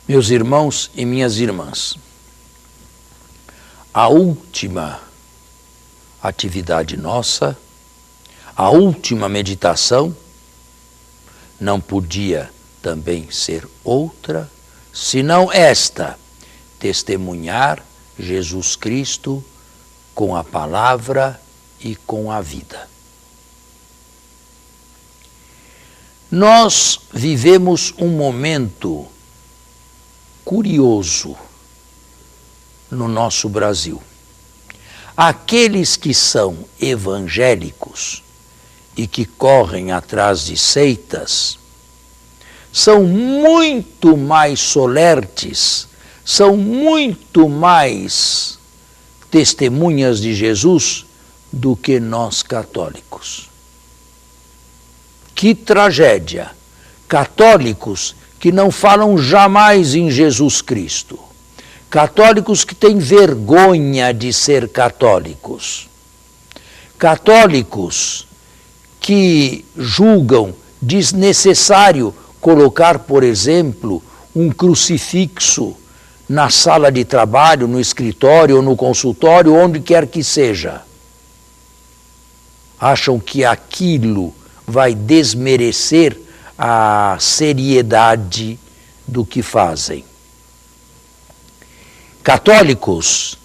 Meus irmãos e minhas irmãs, a última atividade nossa, a última meditação, não podia também ser outra, senão esta: testemunhar Jesus Cristo com a palavra e com a vida. Nós vivemos um momento curioso no nosso Brasil. Aqueles que são evangélicos e que correm atrás de seitas são muito mais solertes, são muito mais testemunhas de Jesus do que nós católicos. Que tragédia! Católicos que não falam jamais em Jesus Cristo. Católicos que têm vergonha de ser católicos. Católicos que julgam desnecessário colocar, por exemplo, um crucifixo na sala de trabalho, no escritório ou no consultório, onde quer que seja. Acham que aquilo vai desmerecer a seriedade do que fazem. Católicos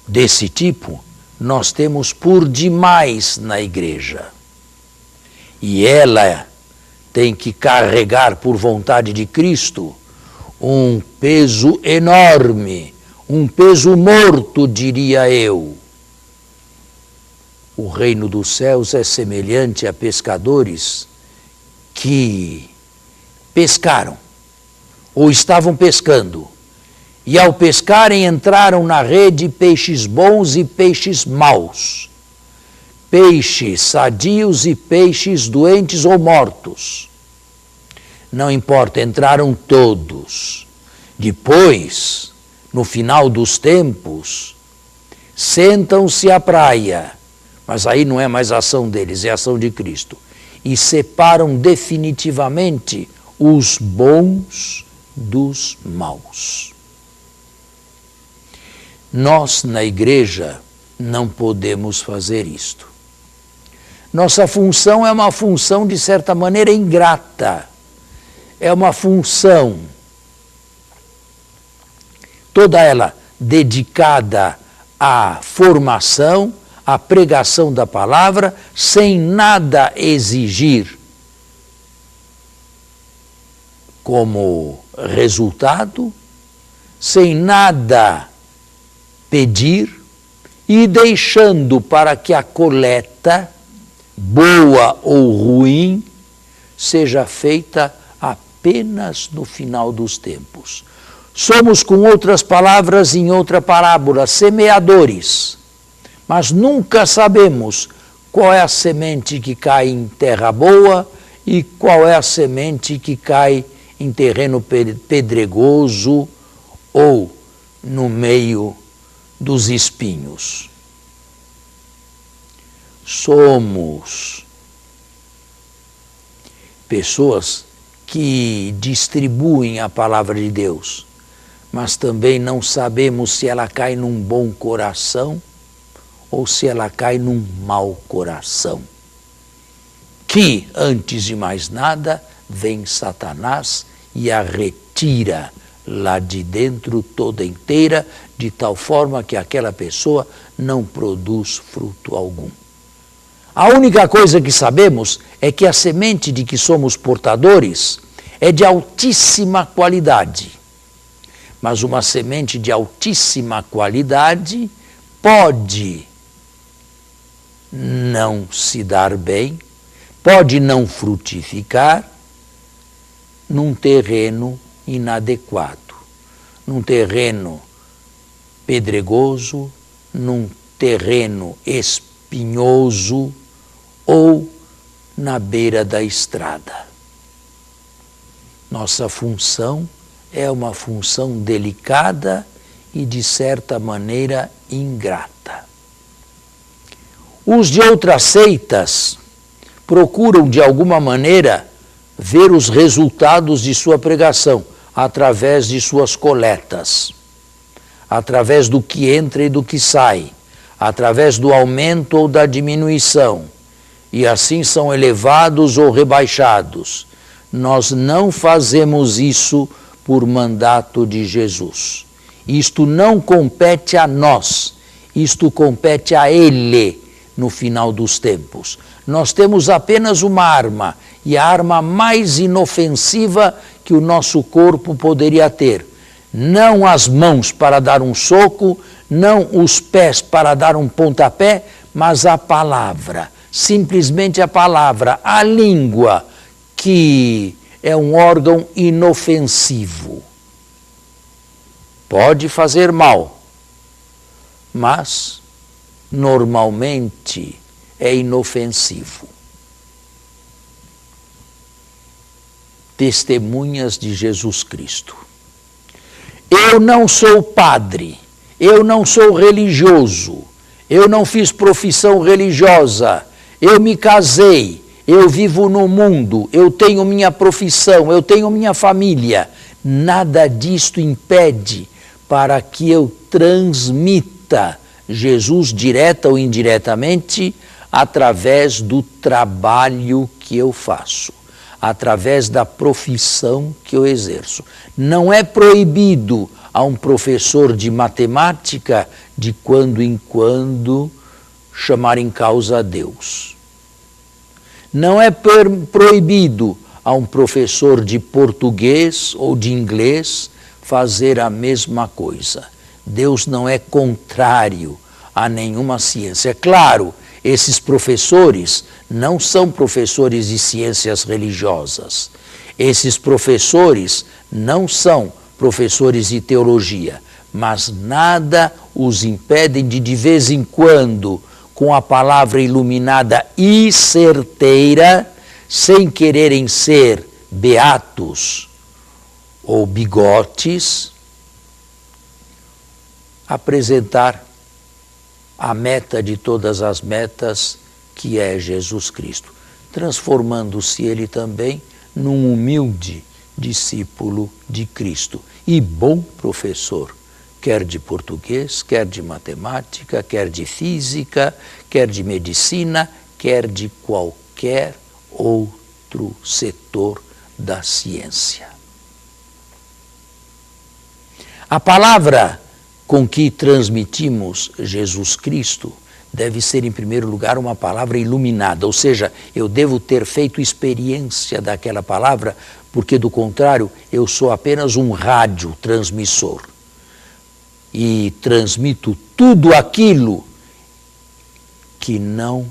desse tipo nós temos por demais na igreja. E ela tem que carregar, por vontade de Cristo, um peso enorme, um peso morto, diria eu. O reino dos céus é semelhante a pescadores que pescaram, ou estavam pescando, e ao pescarem entraram na rede peixes bons e peixes maus, peixes sadios e peixes doentes ou mortos. Não importa, entraram todos. Depois, no final dos tempos, sentam-se à praia, mas aí não é mais ação deles, é ação de Cristo, e separam definitivamente os bons dos maus. Nós, na igreja, não podemos fazer isto. Nossa função é uma função, de certa maneira, ingrata. É uma função, toda ela dedicada à formação, à pregação da palavra, sem nada exigir como resultado, sem nada pedir e deixando para que a coleta, boa ou ruim, seja feita apenas no final dos tempos. Somos, com outras palavras, em outra parábola, semeadores. Mas nunca sabemos qual é a semente que cai em terra boa e qual é a semente que cai em terreno pedregoso ou no meio dos espinhos. Somos pessoas que distribuem a palavra de Deus, mas também não sabemos se ela cai num bom coração ou se ela cai num mau coração. Que, antes de mais nada, vem Satanás e a retira lá de dentro toda inteira, de tal forma que aquela pessoa não produz fruto algum. A única coisa que sabemos é que a semente de que somos portadores é de altíssima qualidade. Mas uma semente de altíssima qualidade pode não se dar bem, pode não frutificar num terreno inadequado, num terreno pedregoso, num terreno espinhoso ou na beira da estrada. Nossa função é uma função delicada e, de certa maneira, ingrata. Os de outras seitas procuram, de alguma maneira, ver os resultados de sua pregação. através de suas coletas, através do que entra e do que sai, através do aumento ou da diminuição, e assim são elevados ou rebaixados. Nós não fazemos isso por mandato de Jesus. Isto não compete a nós, isto compete a Ele no final dos tempos. Nós temos apenas uma arma, e a arma mais inofensiva que o nosso corpo poderia ter. Não as mãos para dar um soco, não os pés para dar um pontapé, mas a palavra, simplesmente a palavra, a língua, que é um órgão inofensivo. Pode fazer mal, mas normalmente é inofensivo. Testemunhas de Jesus Cristo. Eu não sou padre, eu não sou religioso, eu não fiz profissão religiosa, eu me casei, eu vivo no mundo, eu tenho minha profissão, eu tenho minha família. Nada disto impede para que eu transmita Jesus direta ou indiretamente através do trabalho que eu faço, através da profissão que eu exerço. Não é proibido a um professor de matemática, de quando em quando, chamar em causa a Deus. Não é proibido a um professor de português ou de inglês fazer a mesma coisa. Deus não é contrário a nenhuma ciência. É claro, esses professores não são professores de ciências religiosas. Esses professores não são professores de teologia, mas nada os impede de vez em quando, com a palavra iluminada e certeira, sem quererem ser beatos ou bigotes, apresentar a meta de todas as metas, que é Jesus Cristo, transformando-se ele também num humilde discípulo de Cristo e bom professor, quer de português, quer de matemática, quer de física, quer de medicina, quer de qualquer outro setor da ciência. A palavra com que transmitimos Jesus Cristo deve ser, em primeiro lugar, uma palavra iluminada, ou seja, eu devo ter feito experiência daquela palavra, porque, do contrário, eu sou apenas um radiotransmissor e transmito tudo aquilo que não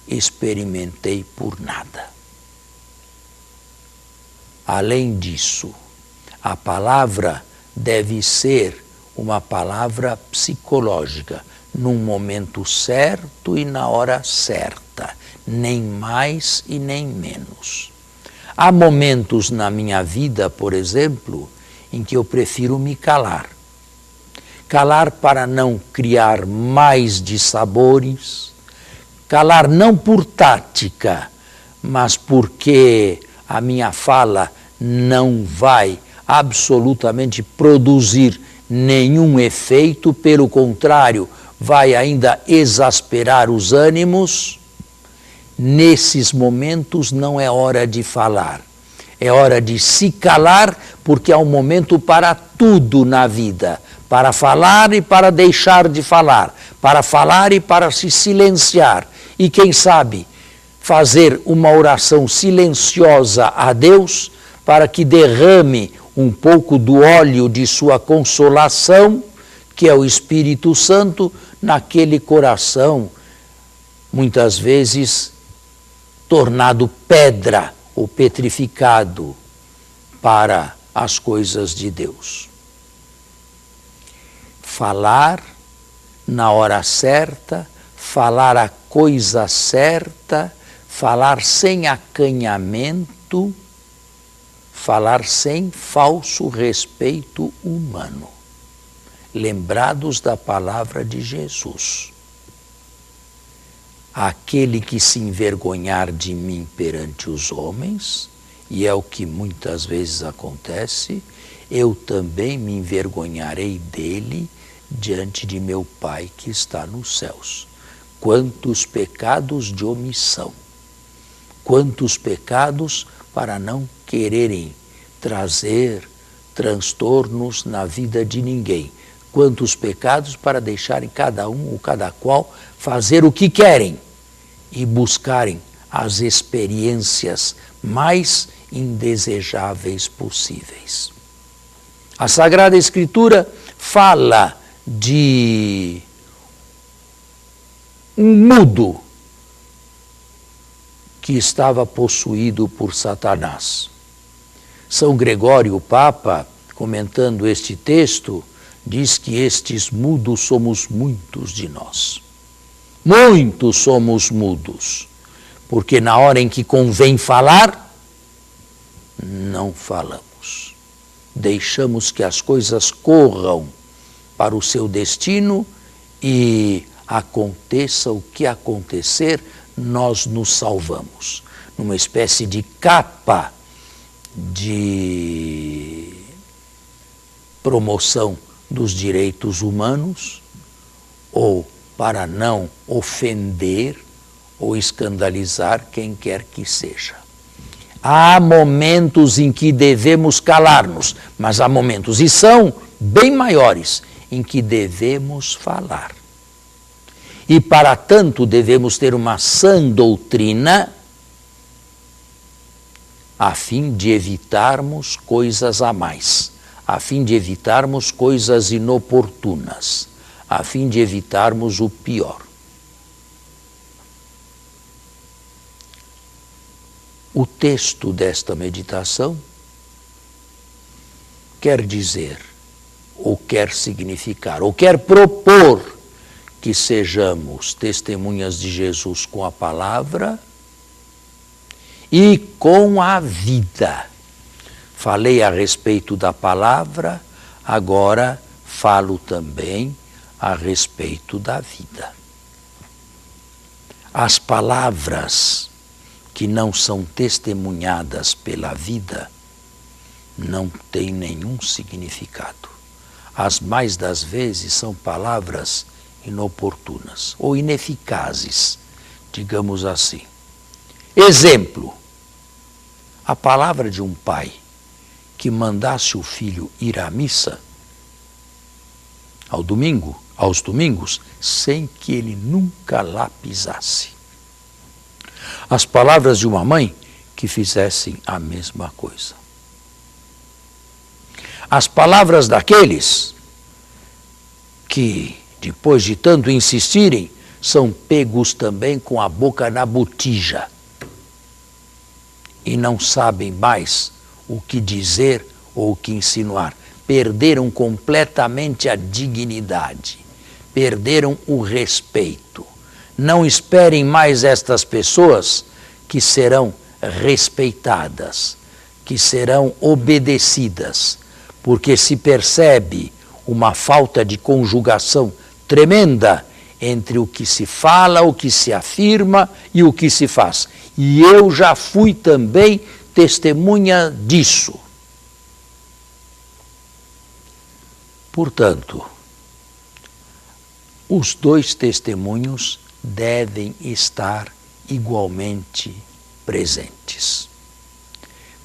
experimentei por nada. Além disso, a palavra deve ser uma palavra psicológica, num momento certo e na hora certa, nem mais e nem menos. Há momentos na minha vida, por exemplo, em que eu prefiro me calar. Calar para não criar mais dissabores, calar não por tática, mas porque a minha fala não vai absolutamente produzir nenhum efeito, pelo contrário, vai ainda exasperar os ânimos. Nesses momentos não é hora de falar, é hora de se calar, porque há um momento para tudo na vida, para falar e para deixar de falar, para falar e para se silenciar, e quem sabe fazer uma oração silenciosa a Deus para que derrame um pouco do óleo de sua consolação, que é o Espírito Santo, naquele coração, muitas vezes tornado pedra ou petrificado para as coisas de Deus. Falar na hora certa, falar a coisa certa, falar sem acanhamento, falar sem falso respeito humano. Lembrados da palavra de Jesus. Aquele que se envergonhar de mim perante os homens, e é o que muitas vezes acontece, eu também me envergonharei dele diante de meu Pai que está nos céus. Quantos pecados de omissão, quantos pecados para não quererem trazer transtornos na vida de ninguém, quantos pecados para deixarem cada um ou cada qual fazer o que querem e buscarem as experiências mais indesejáveis possíveis. A Sagrada Escritura fala de um mudo que estava possuído por Satanás. São Gregório, o Papa, comentando este texto, diz que estes mudos somos muitos de nós. Muitos somos mudos, porque na hora em que convém falar, não falamos. Deixamos que as coisas corram para o seu destino e aconteça o que acontecer, nós nos salvamos. Numa espécie de capa de promoção dos direitos humanos, ou para não ofender ou escandalizar quem quer que seja. Há momentos em que devemos calar-nos, mas há momentos, e são bem maiores, em que devemos falar. E para tanto devemos ter uma sã doutrina a fim de evitarmos coisas a mais, a fim de evitarmos coisas inoportunas, a fim de evitarmos o pior. O texto desta meditação quer dizer, ou quer significar, ou quer propor que sejamos testemunhas de Jesus com a palavra e com a vida. Falei a respeito da palavra, agora falo também a respeito da vida. As palavras que não são testemunhadas pela vida não têm nenhum significado. As mais das vezes são palavras inoportunas ou ineficazes, digamos assim. Exemplo, a palavra de um pai que mandasse o filho ir à missa aos domingos, sem que ele nunca lá pisasse. As palavras de uma mãe que fizessem a mesma coisa. As palavras daqueles que, depois de tanto insistirem, são pegos também com a boca na botija e não sabem mais o que dizer ou o que insinuar. Perderam completamente a dignidade, perderam o respeito. Não esperem mais estas pessoas que serão respeitadas, que serão obedecidas, porque se percebe uma falta de conjugação tremenda entre o que se fala, o que se afirma e o que se faz. E eu já fui também testemunha disso. Portanto, os dois testemunhos devem estar igualmente presentes.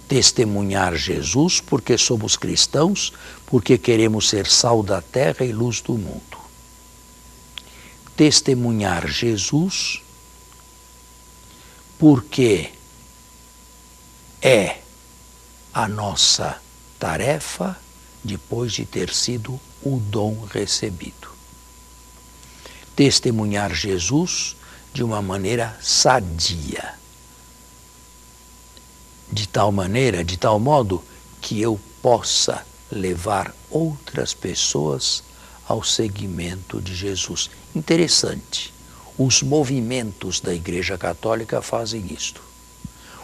Testemunhar Jesus porque somos cristãos, porque queremos ser sal da terra e luz do mundo. Testemunhar Jesus porque é a nossa tarefa depois de ter sido o dom recebido. Testemunhar Jesus de uma maneira sadia, de tal maneira, de tal modo que eu possa levar outras pessoas ao seguimento de Jesus. Interessante, os movimentos da Igreja Católica fazem isto.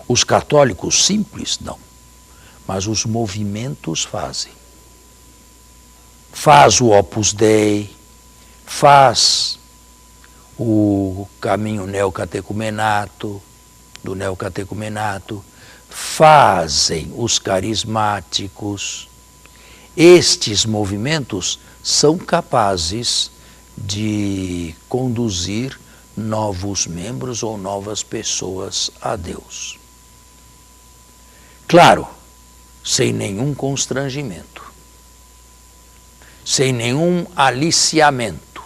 Os católicos simples, não, mas os movimentos fazem. Faz o Opus Dei, faz o caminho neocatecumenato, do neocatecumenato, fazem os carismáticos estes movimentos são capazes de conduzir novos membros ou novas pessoas a Deus. Claro, sem nenhum constrangimento, sem nenhum aliciamento,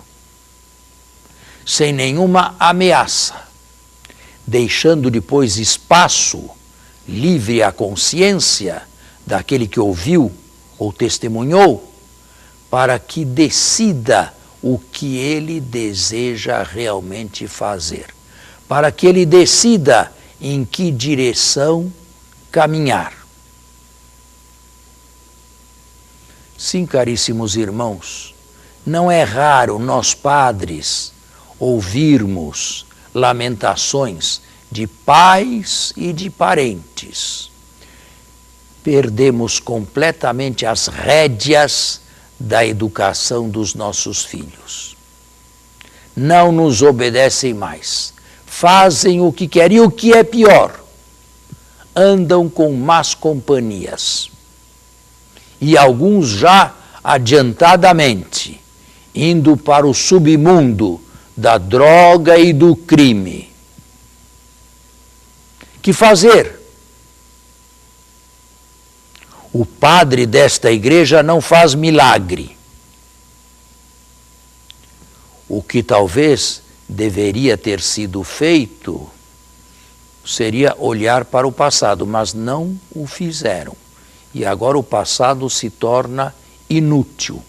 sem nenhuma ameaça, deixando depois espaço livre à consciência daquele que ouviu ou testemunhou, para que decida o que ele deseja realmente fazer, para que ele decida em que direção caminhar. Sim, caríssimos irmãos, não é raro nós padres ouvirmos lamentações de pais e de parentes. Perdemos completamente as rédeas da educação dos nossos filhos. Não nos obedecem mais, fazem o que querem, e o que é pior, andam com más companhias. E alguns já adiantadamente, indo para o submundo da droga e do crime. Que fazer? O padre desta igreja não faz milagre. O que talvez deveria ter sido feito seria olhar para o passado, mas não o fizeram. E agora o passado se torna inútil.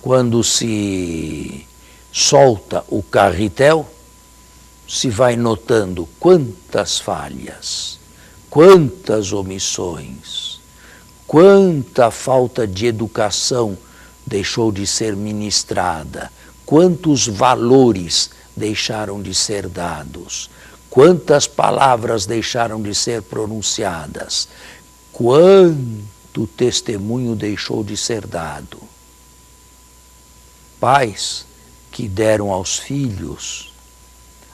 Quando se solta o carretel, se vai notando quantas falhas, quantas omissões, quanta falta de educação deixou de ser ministrada, quantos valores deixaram de ser dados, quantas palavras deixaram de ser pronunciadas, quanto testemunho deixou de ser dado. Pais que deram aos filhos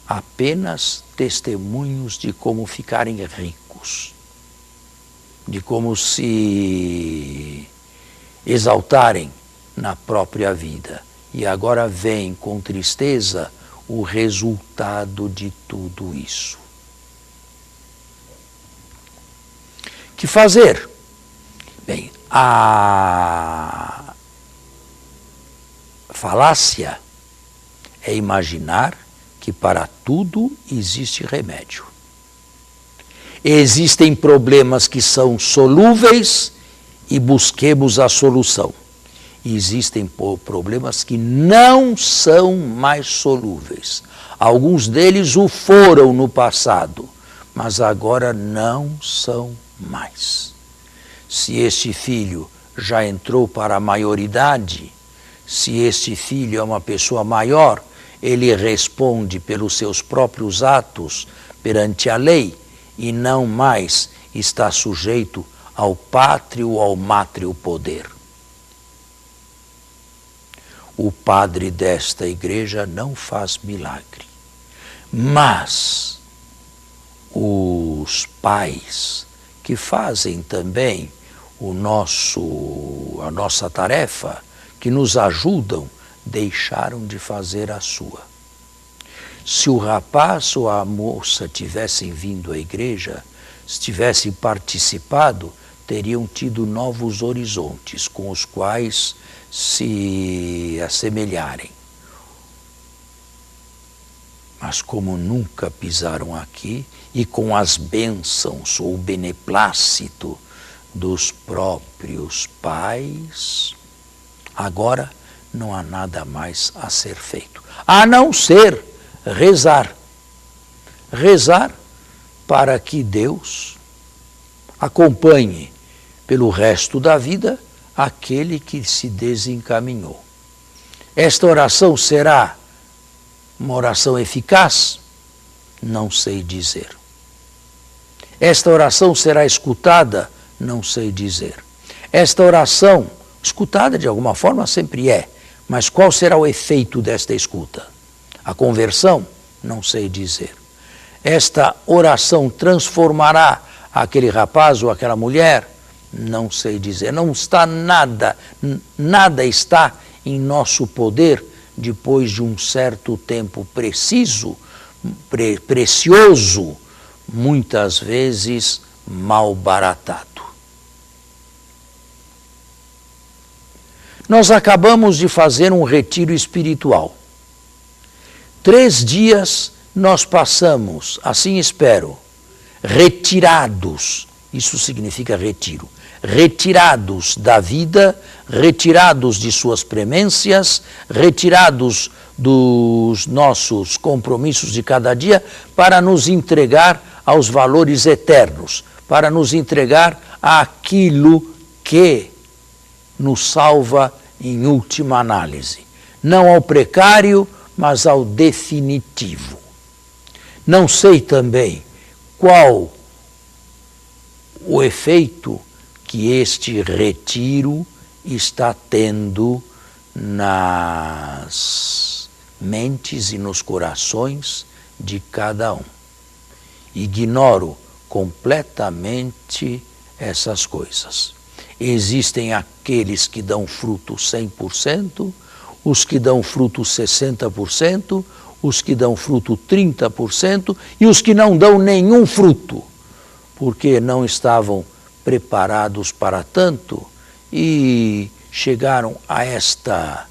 apenas testemunhos de como ficarem ricos, de como se exaltarem na própria vida. E agora vem com tristeza o resultado de tudo isso. Que fazer? Bem, a falácia é imaginar que para tudo existe remédio. Existem problemas que são solúveis e busquemos a solução. Existem problemas que não são mais solúveis. Alguns deles o foram no passado, mas agora não são mais. Se este filho já entrou para a maioridade, se este filho é uma pessoa maior, ele responde pelos seus próprios atos perante a lei e não mais está sujeito ao pátrio ou ao mátrio poder. O padre desta igreja não faz milagre, mas os pais que fazem também a nossa tarefa, que nos ajudam, deixaram de fazer a sua. Se o rapaz ou a moça tivessem vindo à igreja, se tivessem participado, teriam tido novos horizontes com os quais se assemelharem. Mas como nunca pisaram aqui, e com as bênçãos ou o beneplácito dos próprios pais, agora não há nada mais a ser feito, a não ser rezar. Rezar para que Deus acompanhe pelo resto da vida aquele que se desencaminhou. Esta oração será uma oração eficaz? Não sei dizer. Esta oração será escutada? Não sei dizer. Esta oração, escutada de alguma forma sempre é, mas qual será o efeito desta escuta? A conversão? Não sei dizer. Esta oração transformará aquele rapaz ou aquela mulher Não sei dizer. Não está nada está em nosso poder depois de um certo tempo precioso, muitas vezes malbaratado. Nós acabamos de fazer um retiro espiritual. 3 dias nós passamos, assim espero, retirados, isso significa retiro, retirados da vida, retirados de suas premências, retirados dos nossos compromissos de cada dia, para nos entregar aos valores eternos, para nos entregar àquilo que nos salva em última análise. Não ao precário, mas ao definitivo. Não sei também qual o efeito que este retiro está tendo nas mentes e nos corações de cada um. Ignoro completamente essas coisas. Existem aqueles que dão fruto 100%, os que dão fruto 60%, os que dão fruto 30% e os que não dão nenhum fruto, porque não estavam preparados para tanto e chegaram a esta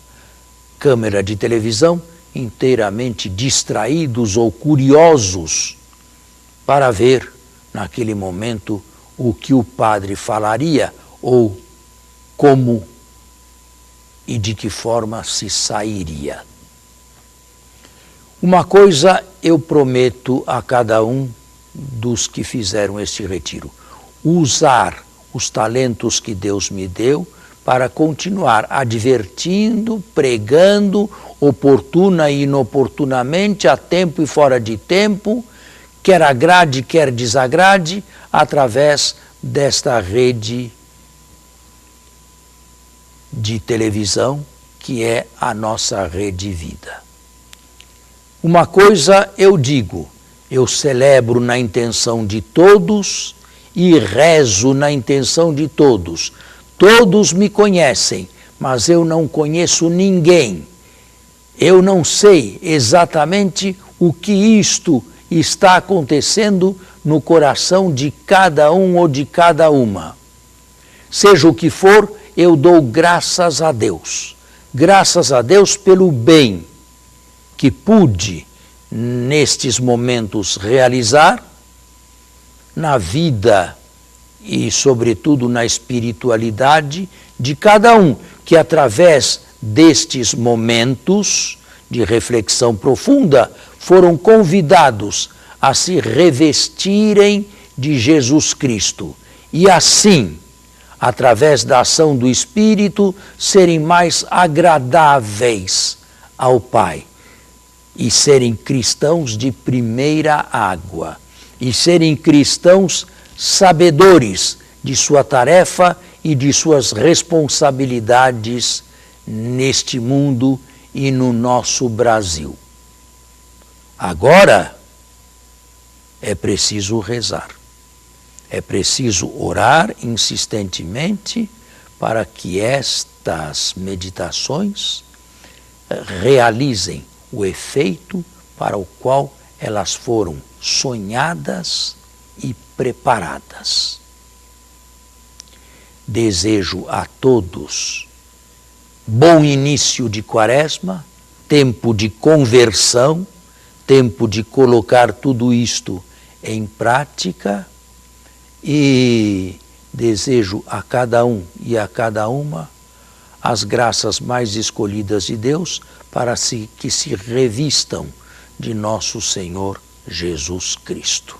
câmera de televisão inteiramente distraídos ou curiosos para ver naquele momento o que o padre falaria ou como e de que forma se sairia. Uma coisa eu prometo a cada um dos que fizeram este retiro: usar os talentos que Deus me deu para continuar advertindo, pregando, oportuna e inoportunamente, a tempo e fora de tempo, quer agrade, quer desagrade, através desta rede de televisão que é a nossa rede vida. Uma coisa eu digo: eu celebro na intenção de todos e rezo na intenção de todos. Todos me conhecem, mas eu não conheço ninguém. Eu não sei exatamente o que isto está acontecendo no coração de cada um ou de cada uma. Seja o que for, eu dou graças a Deus. Graças a Deus pelo bem que pude, nestes momentos, realizar na vida e, sobretudo, na espiritualidade de cada um, que através destes momentos de reflexão profunda foram convidados a se revestirem de Jesus Cristo e assim, através da ação do Espírito, serem mais agradáveis ao Pai e serem cristãos de primeira água e serem cristãos sabedores de sua tarefa e de suas responsabilidades neste mundo e no nosso Brasil. Agora é preciso rezar. É preciso orar insistentemente para que estas meditações realizem o efeito para o qual elas foram sonhadas e preparadas. Desejo a todos bom início de Quaresma, tempo de conversão, tempo de colocar tudo isto em prática. E desejo a cada um e a cada uma as graças mais escolhidas de Deus para que se revistam de nosso Senhor Jesus Cristo.